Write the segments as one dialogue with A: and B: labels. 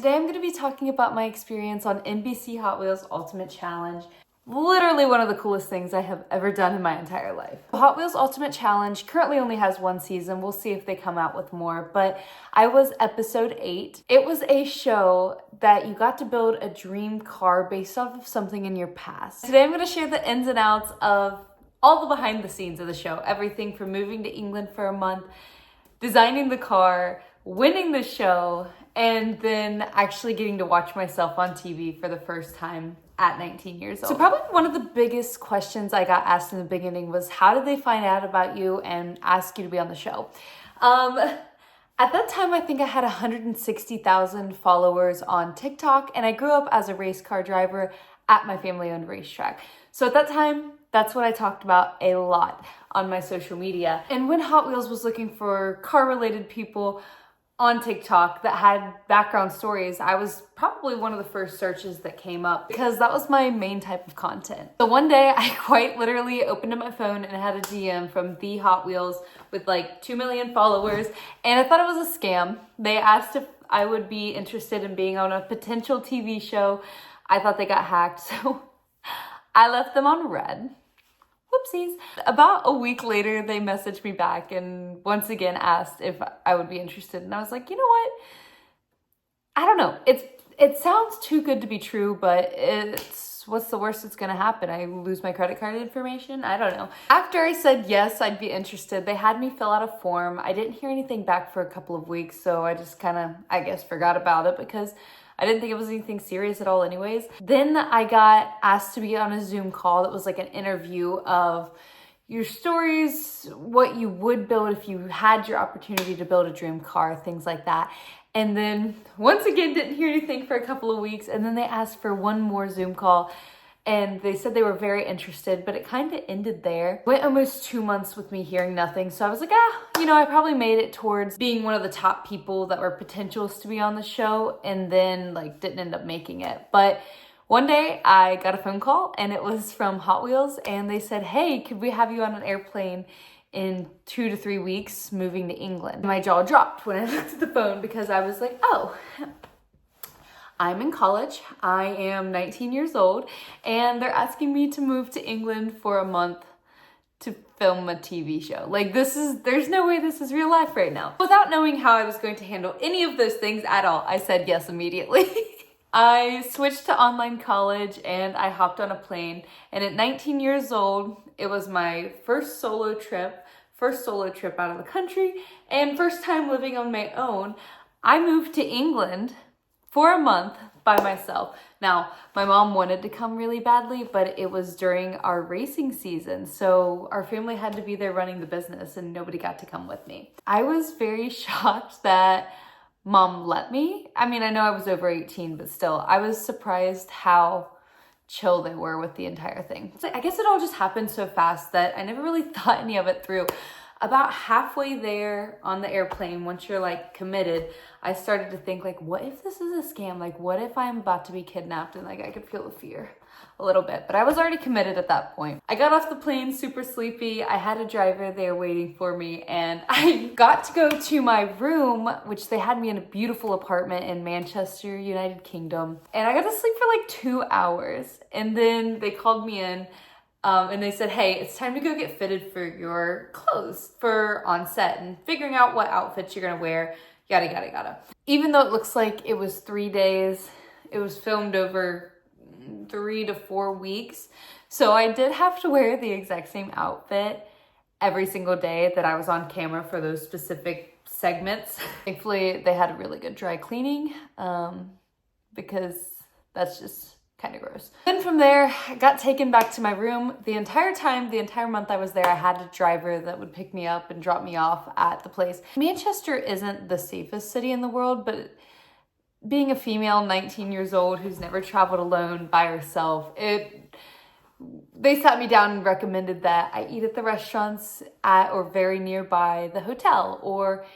A: Today I'm going to be talking about my experience on NBC Hot Wheels Ultimate Challenge. Literally one of the coolest things I have ever done in my entire life. Hot Wheels Ultimate Challenge currently only has one season. We'll see if they come out with more, but I was episode 8. It was a show that you got to build a dream car based off of something in your past. Today I'm going to share the ins and outs of all the behind the scenes of the show. Everything from moving to England for a month, designing the car, winning the show, and then actually getting to watch myself on TV for the first time at 19 years old. So probably one of the biggest questions I got asked in the beginning was, how did they find out about you and ask you to be on the show? At that time, I think I had 160,000 followers on TikTok, and I grew up as a race car driver at my family-owned racetrack. So at that time, that's what I talked about a lot on my social media. And when Hot Wheels was looking for car-related people on TikTok that had background stories, I was probably one of the first searches that came up because that was my main type of content. So one day I quite literally opened up my phone and had a DM from the Hot Wheels with like 2 million followers, and I thought it was a scam. They asked if I would be interested in being on a potential TV show. I thought they got hacked, so I left them on red. Whoopsies. About a week later, they messaged me back and once again asked if I would be interested. And I was like, you know what? I don't know. It sounds too good to be true, but what's the worst that's gonna happen? I lose my credit card information? I don't know. After I said yes, I'd be interested, they had me fill out a form. I didn't hear anything back for a couple of weeks, so I just kind of, I guess, forgot about it because I didn't think it was anything serious at all anyways. Then I got asked to be on a Zoom call that was like an interview of your stories, what you would build if you had your opportunity to build a dream car, things like that. And then once again, didn't hear anything for a couple of weeks. And then they asked for one more Zoom call and they said they were very interested, but it kind of ended there. Went almost 2 months with me hearing nothing. So I was like, I probably made it towards being one of the top people that were potentials to be on the show, and then like didn't end up making it. But one day I got a phone call and it was from Hot Wheels, and they said, hey, could we have you on an airplane in 2 to 3 weeks moving to England? My jaw dropped when I looked at the phone because I was like, oh, I'm in college, I am 19 years old, and they're asking me to move to England for a month to film a TV show. Like there's no way this is real life right now. Without knowing how I was going to handle any of those things at all, I said yes immediately. I switched to online college and I hopped on a plane, and at 19 years old, it was my first solo trip out of the country, and first time living on my own. I moved to England for a month by myself. Now, my mom wanted to come really badly, but it was during our racing season, so our family had to be there running the business and nobody got to come with me. I was very shocked that mom let me. I mean, I know I was over 18, but still, I was surprised how chill they were with the entire thing. So I guess it all just happened so fast that I never really thought any of it through. About halfway there on the airplane, once you're like committed, I started to think like, what if this is a scam? Like, what if I'm about to be kidnapped? And like, I could feel the fear a little bit, but I was already committed at that point. I got off the plane super sleepy. I had a driver there waiting for me, and I got to go to my room, which they had me in a beautiful apartment in Manchester, United Kingdom. And I got to sleep for like 2 hours. And then they called me in. And they said, hey, it's time to go get fitted for your clothes for on set and figuring out what outfits you're gonna wear, yada, yada, yada. Even though it looks like it was 3 days, it was filmed over 3 to 4 weeks. So I did have to wear the exact same outfit every single day that I was on camera for those specific segments. Thankfully, they had a really good dry cleaning because that's just kind of gross. Then from there, I got taken back to my room. The entire month I was there, I had a driver that would pick me up and drop me off at the place. Manchester isn't the safest city in the world, but being a female, 19 years old, who's never traveled alone by herself, they sat me down and recommended that I eat at the restaurants at or very nearby the hotel, or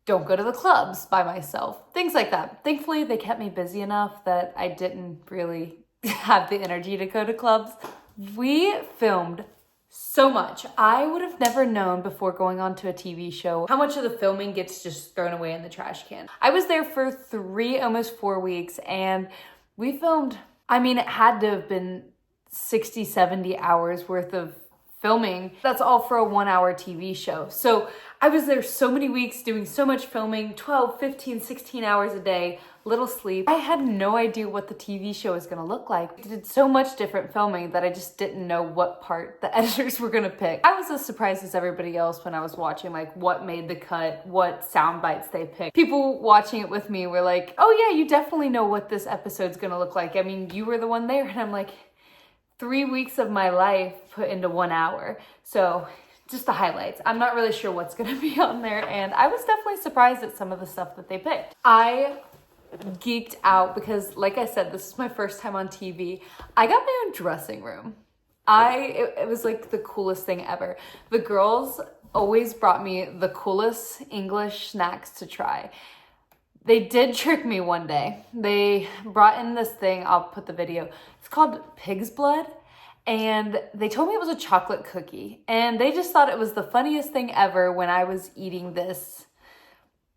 A: don't go to the clubs by myself, things like that. Thankfully, they kept me busy enough that I didn't really have the energy to go to clubs. We filmed so much. I would have never known before going on to a TV show how much of the filming gets just thrown away in the trash can. I was there for almost 4 weeks, and we filmed, I mean, it had to have been 60, 70 hours worth of filming. That's all for a 1-hour TV show. So I was there so many weeks doing so much filming, 12, 15, 16 hours a day, little sleep. I had no idea what the TV show was gonna look like. We did so much different filming that I just didn't know what part the editors were gonna pick. I was as surprised as everybody else when I was watching like what made the cut, what sound bites they picked. People watching it with me were like, oh yeah, you definitely know what this episode's gonna look like. I mean, you were the one there. And I'm like, 3 weeks of my life put into 1 hour. So just the highlights. I'm not really sure what's gonna be on there, and I was definitely surprised at some of the stuff that they picked. I geeked out because, like I said, this is my first time on TV. I got my own dressing room. It was like the coolest thing ever. The girls always brought me the coolest English snacks to try. They did trick me one day. They brought in this thing, I'll put the video. It's called pig's blood. And they told me it was a chocolate cookie. And they just thought it was the funniest thing ever when I was eating this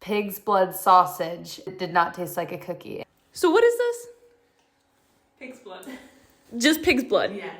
A: pig's blood sausage. It did not taste like a cookie. So what is this?
B: Pig's blood.
A: Just pig's blood?
B: Yeah.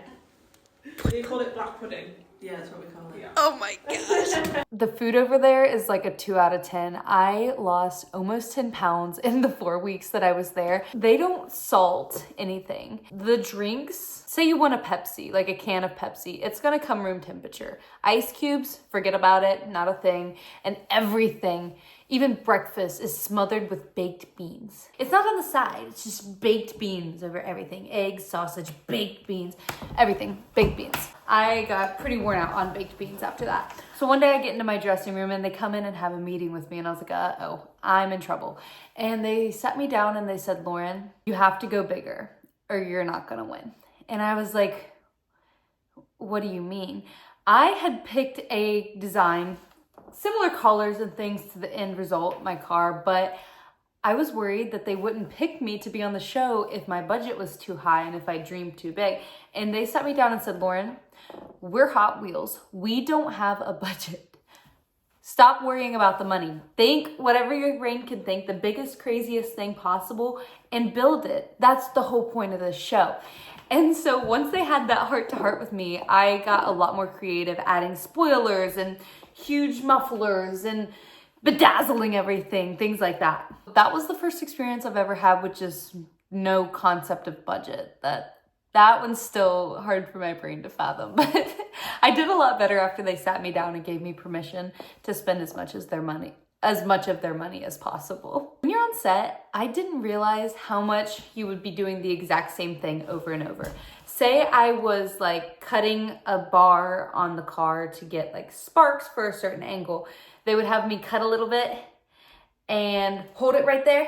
B: They call it black pudding. Yeah, that's what we call it. Yeah.
A: Oh my gosh. The food over there is like a 2 out of 10. I lost almost 10 pounds in the 4 weeks that I was there. They don't salt anything. The drinks, say you want a Pepsi, like a can of Pepsi, it's gonna come room temperature. Ice cubes, forget about it, not a thing. And everything, even breakfast, is smothered with baked beans. It's not on the side, it's just baked beans over everything. Eggs, sausage, baked beans, everything, baked beans. I got pretty worn out on baked beans after that. So one day I get into my dressing room and they come in and have a meeting with me, and I was like, uh-oh, I'm in trouble. And they sat me down and they said, Lauren, you have to go bigger or you're not gonna win. And I was like, what do you mean? I had picked a design, similar colors and things to the end result, my car, but I was worried that they wouldn't pick me to be on the show if my budget was too high and if I dreamed too big. And they sat me down and said, Lauren, we're Hot Wheels. We don't have a budget. Stop worrying about the money. Think whatever your brain can think, the biggest, craziest thing possible, and build it. That's the whole point of this show. And so once they had that heart-to-heart with me, I got a lot more creative, adding spoilers and huge mufflers and bedazzling everything, things like that. That was the first experience I've ever had with just no concept of budget. That one's still hard for my brain to fathom, but I did a lot better after they sat me down and gave me permission to spend as much of their money as possible. When you're on set, I didn't realize how much you would be doing the exact same thing over and over. Say I was like cutting a bar on the car to get like sparks for a certain angle. They would have me cut a little bit and hold it right there,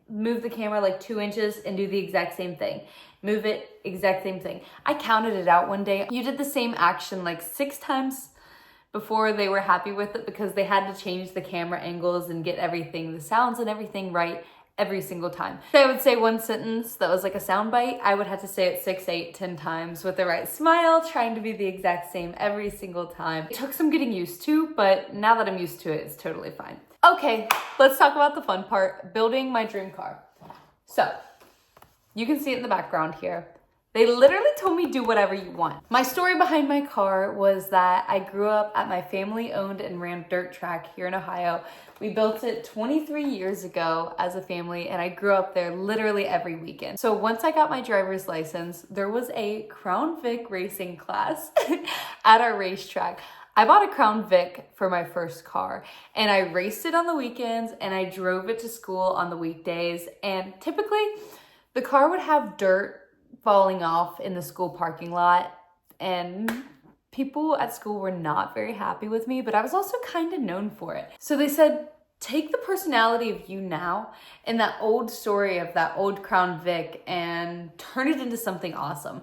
A: move the camera like 2 inches and do the exact same thing. Move it, exact same thing. I counted it out one day. You did the same action like 6 times before they were happy with it because they had to change the camera angles and get everything, the sounds and everything right every single time. So I would say one sentence that was like a sound bite. I would have to say it 6, 8, 10 times with the right smile, trying to be the exact same every single time. It took some getting used to, but now that I'm used to it, it's totally fine. Okay, let's talk about the fun part, building my dream car. So you can see it in the background here. They literally told me do whatever you want. My story behind my car was that I grew up at my family owned and ran dirt track here in Ohio. We built it 23 years ago as a family, and I grew up there literally every weekend. So once I got my driver's license, there was a Crown Vic racing class at our racetrack. I bought a Crown Vic for my first car, and I raced it on the weekends and I drove it to school on the weekdays. And typically the car would have dirt falling off in the school parking lot, and people at school were not very happy with me, but I was also kind of known for it. So they said, take the personality of you now and that old story of that old Crown Vic and turn it into something awesome.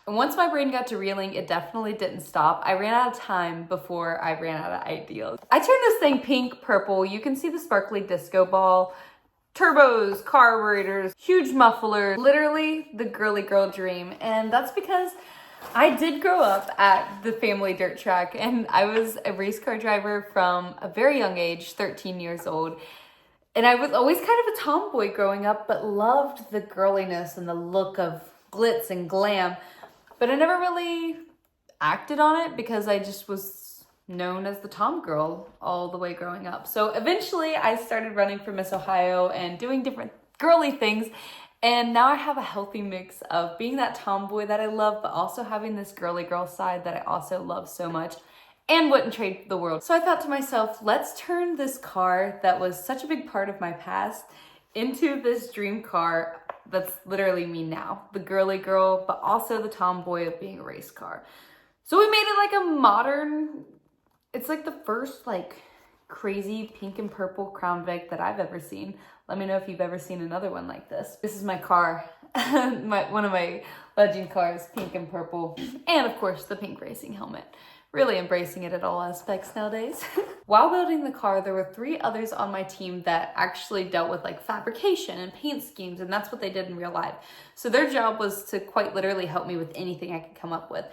A: And once my brain got to reeling, it definitely didn't stop. I ran out of time before I ran out of ideas. I turned this thing pink, purple. You can see the sparkly disco ball, turbos, carburetors, huge muffler, literally the girly girl dream. And that's because I did grow up at the family dirt track, and I was a race car driver from a very young age, 13 years old. And I was always kind of a tomboy growing up, but loved the girliness and the look of glitz and glam. But I never really acted on it because I just was known as the tom girl all the way growing up. So eventually I started running for Miss Ohio and doing different girly things. And now I have a healthy mix of being that tomboy that I love, but also having this girly girl side that I also love so much and wouldn't trade for the world. So I thought to myself, let's turn this car that was such a big part of my past into this dream car that's literally me now. The girly girl, but also the tomboy of being a race car. So we made it like a modern, it's like the first like crazy pink and purple Crown Vic that I've ever seen. Let me know if you've ever seen another one like this. This is my car, one of my legend cars, pink and purple. And of course the pink racing helmet. Really embracing it at all aspects nowadays. While building the car, there were 3 others on my team that actually dealt with like fabrication and paint schemes, and that's what they did in real life. So their job was to quite literally help me with anything I could come up with.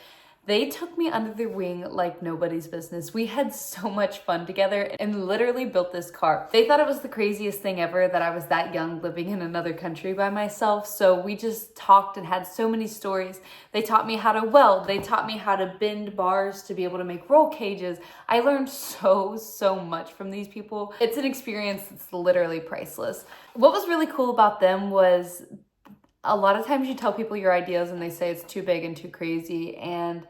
A: They took me under their wing like nobody's business. We had so much fun together and literally built this car. They thought it was the craziest thing ever that I was that young living in another country by myself. So we just talked and had so many stories. They taught me how to weld. They taught me how to bend bars to be able to make roll cages. I learned so much from these people. It's an experience that's literally priceless. What was really cool about them was a lot of times you tell people your ideas and they say it's too big and too crazy and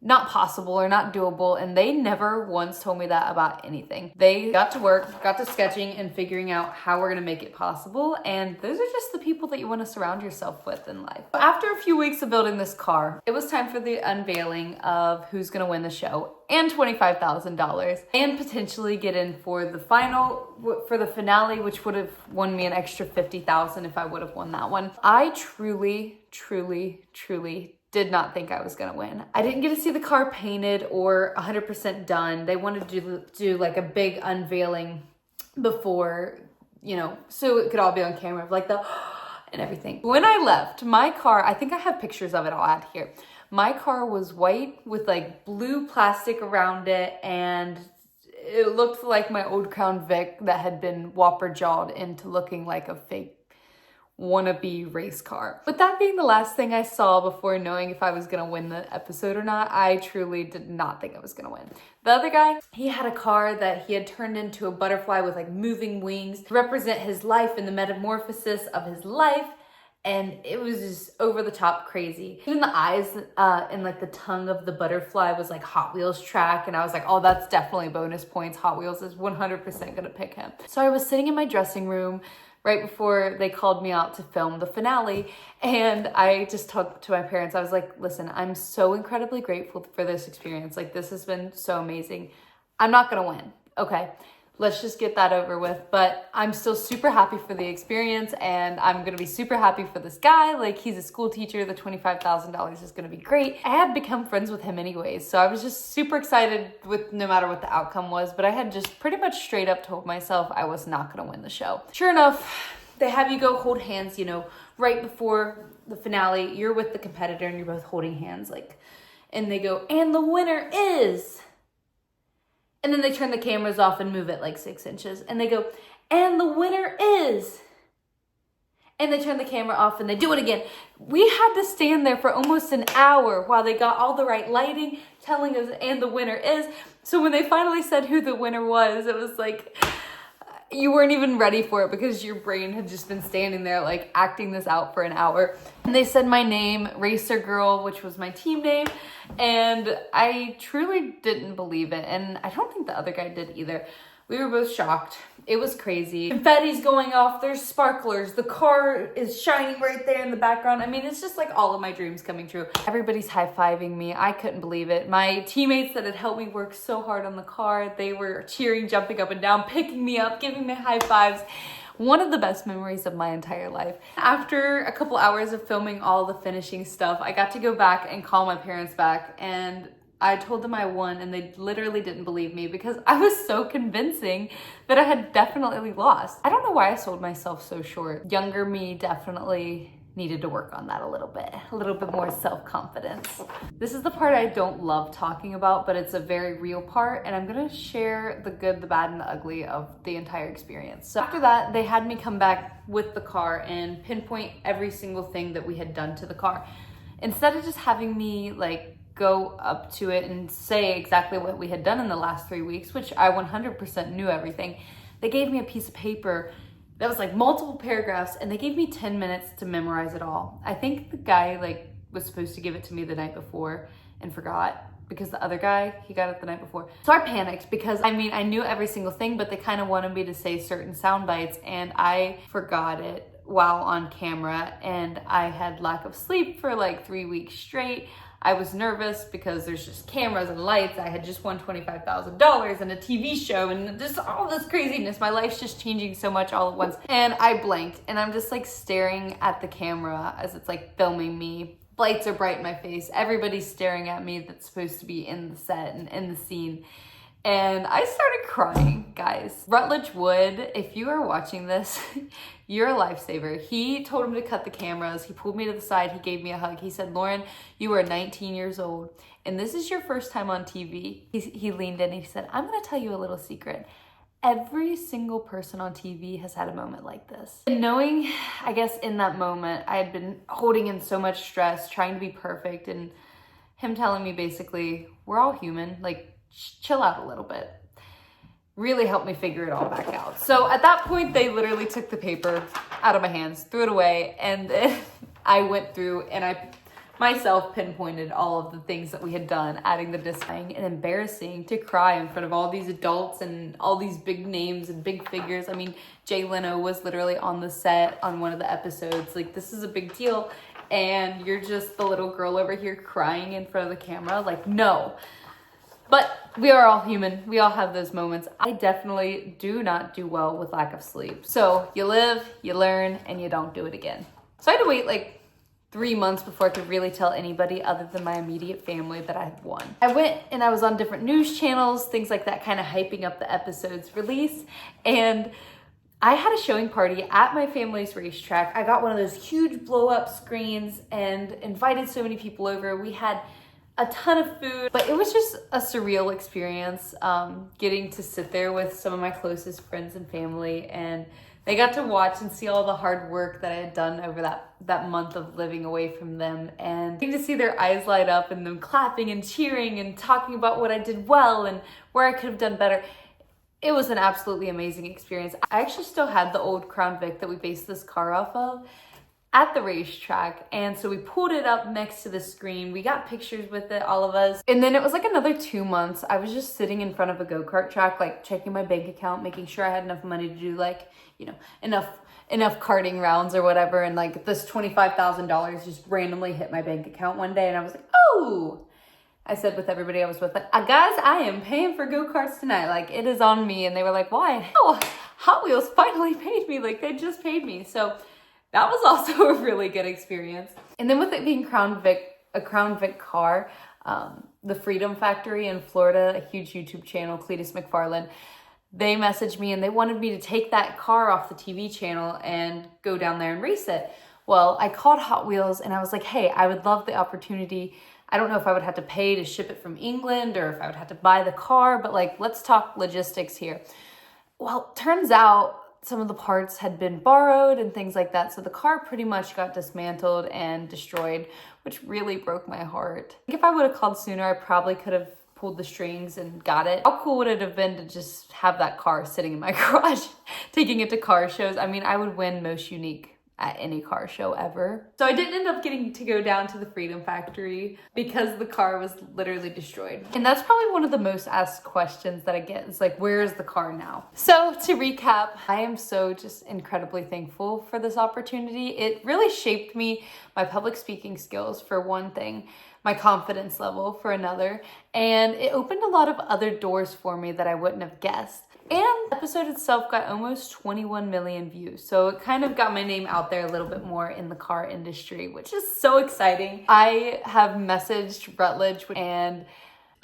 A: not possible or not doable, and they never once told me that about anything. They got to work, got to sketching and figuring out how we're gonna make it possible, and those are just the people that you want to surround yourself with in life. After a few weeks of building this car, it was time for the unveiling of who's gonna win the show and $25,000 and potentially get in for the finale, which would have won me an extra $50,000 if I would have won that one. I truly did not think I was gonna win. I didn't get to see the car painted or 100% done. They wanted to do like a big unveiling before, so it could all be on camera, like the and everything. When I left, my car, I think I have pictures of it, I'll add here. My car was white with like blue plastic around it, and it looked like my old Crown Vic that had been whopper jawed into looking like a fake wannabe race car. With that being the last thing I saw before knowing if I was gonna win the episode or not, I truly did not think I was gonna win. The other guy, he had a car that he had turned into a butterfly with like moving wings to represent his life and the metamorphosis of his life. And it was just over the top crazy. Even the eyes and like the tongue of the butterfly was like Hot Wheels track. And I was like, oh, that's definitely bonus points. Hot Wheels is 100% gonna pick him. So I was sitting in my dressing room right before they called me out to film the finale. And I just talked to my parents. I was like, listen, I'm so incredibly grateful for this experience. Like, this has been so amazing. I'm not gonna win, okay? Let's just get that over with. But I'm still super happy for the experience, and I'm gonna be super happy for this guy. Like, he's a school teacher. The $25,000 is gonna be great. I had become friends with him anyways, so I was just super excited with no matter what the outcome was, but I had just pretty much straight up told myself I was not gonna win the show. Sure enough, they have you go hold hands, right before the finale. You're with the competitor and you're both holding hands, and they go, and the winner is... And then they turn the cameras off and move it like 6 inches. And they go, and the winner is... And they turn the camera off and they do it again. We had to stand there for almost an hour while they got all the right lighting, telling us, and the winner is. So when they finally said who the winner was, it was like... You weren't even ready for it because your brain had just been standing there like acting this out for an hour. And they said my name, Racer Girl, which was my team name. And I truly didn't believe it. And I don't think the other guy did either. We were both shocked. It was crazy. Confetti's going off. There's sparklers. The car is shining right there in the background. I mean, it's just like all of my dreams coming true. Everybody's high-fiving me. I couldn't believe it. My teammates that had helped me work so hard on the car, they were cheering, jumping up and down, picking me up, giving me high fives. One of the best memories of my entire life. After a couple hours of filming all the finishing stuff, I got to go back and call my parents back, and I told them I won, and they literally didn't believe me because I was so convincing that I had definitely lost. I don't know why I sold myself so short. Younger me definitely needed to work on that a little bit more self-confidence. This is the part I don't love talking about, but it's a very real part, and I'm gonna share the good, the bad, and the ugly of the entire experience. So after that, they had me come back with the car and pinpoint every single thing that we had done to the car. Instead of just having me like go up to it and say exactly what we had done in the last 3 weeks, which I 100% knew everything, they gave me a piece of paper that was like multiple paragraphs, and they gave me 10 minutes to memorize it all. I think the guy like was supposed to give it to me the night before and forgot, because the other guy, he got it the night before. So I panicked because I mean, I knew every single thing, but they kind of wanted me to say certain sound bites, and I forgot it while on camera, and I had lack of sleep for like 3 weeks straight. I was nervous because there's just cameras and lights. I had just won $25,000 and a TV show and just all this craziness. My life's just changing so much all at once. And I blanked, and I'm just like staring at the camera as it's like filming me. Lights are bright in my face. Everybody's staring at me that's supposed to be in the set and in the scene. And I started crying, guys. Rutledge Wood, if you are watching this, you're a lifesaver. He told him to cut the cameras. He pulled me to the side. He gave me a hug. He said, Lauren, you are 19 years old, and this is your first time on TV. He leaned in and he said, I'm gonna tell you a little secret. Every single person on TV has had a moment like this. And knowing, I guess in that moment, I had been holding in so much stress, trying to be perfect, and him telling me basically, we're all human, like, chill out a little bit, really helped me figure it all back out. So at that point, they literally took the paper out of my hands, threw it away, and then I went through and I myself pinpointed all of the things that we had done, adding the disappointing and embarrassing to cry in front of all these adults and all these big names and big figures. I mean, Jay Leno was literally on the set on one of the episodes. Like, this is a big deal, and you're just the little girl over here crying in front of the camera. Like, no. But we are all human. We all have those moments. I definitely do not do well with lack of sleep. So you live, you learn, and you don't do it again. So I had to wait like 3 months before I could really tell anybody other than my immediate family that I had won. I went and I was on different news channels, things like that, kind of hyping up the episode's release. And I had a showing party at my family's racetrack. I got one of those huge blow up screens and invited so many people over. We had a ton of food, but it was just a surreal experience, getting to sit there with some of my closest friends and family, and they got to watch and see all the hard work that I had done over that month of living away from them, and getting to see their eyes light up and them clapping and cheering and talking about what I did well and where I could have done better. It was an absolutely amazing experience. I actually still had the old Crown Vic that we based this car off of at the racetrack, and so we pulled it up next to the screen. We got pictures with it, all of us, and then it was like another 2 months. I was just sitting in front of a go-kart track, like checking my bank account, making sure I had enough money to do like, you know, enough karting rounds or whatever, and like this $25,000 just randomly hit my bank account one day, and I was like, oh, I said with everybody I was with, like, guys, I am paying for go-karts tonight, like it is on me. And they were like, why? Oh, Hot Wheels finally paid me, like they just paid me. So that was also a really good experience. And then with it being a Crown Vic car, the Freedom Factory in Florida, a huge YouTube channel, Cletus McFarland, they messaged me and they wanted me to take that car off the TV channel and go down there and race it. Well, I called Hot Wheels and I was like, hey, I would love the opportunity. I don't know if I would have to pay to ship it from England or if I would have to buy the car, but like, let's talk logistics here. Well, turns out some of the parts had been borrowed and things like that. So the car pretty much got dismantled and destroyed, which really broke my heart. I think if I would have called sooner, I probably could have pulled the strings and got it. How cool would it have been to just have that car sitting in my garage, taking it to car shows? I mean, I would win most unique at any car show ever. So I didn't end up getting to go down to the Freedom Factory because the car was literally destroyed. And that's probably one of the most asked questions that I get is like, where is the car now? So to recap, I am so just incredibly thankful for this opportunity. It really shaped me, my public speaking skills for one thing, my confidence level for another, and it opened a lot of other doors for me that I wouldn't have guessed. And the episode itself got almost 21 million views. So it kind of got my name out there a little bit more in the car industry, which is so exciting. I have messaged Rutledge and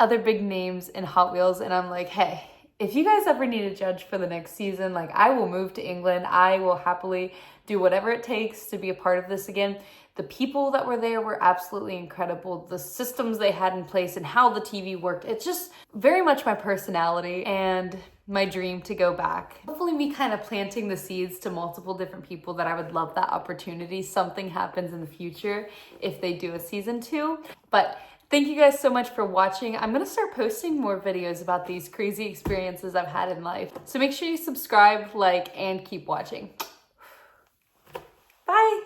A: other big names in Hot Wheels, and I'm like, hey, If you guys ever need a judge for the next season, like, I will move to England. I will happily do whatever it takes to be a part of this again. The people that were there were absolutely incredible. The systems they had in place and how the TV worked, it's just very much my personality and my dream to go back. Hopefully me kind of planting the seeds to multiple different people that I would love that opportunity. Something happens in the future if they do a season 2. But thank you guys so much for watching. I'm gonna start posting more videos about these crazy experiences I've had in life. So make sure you subscribe, like, and keep watching. Bye.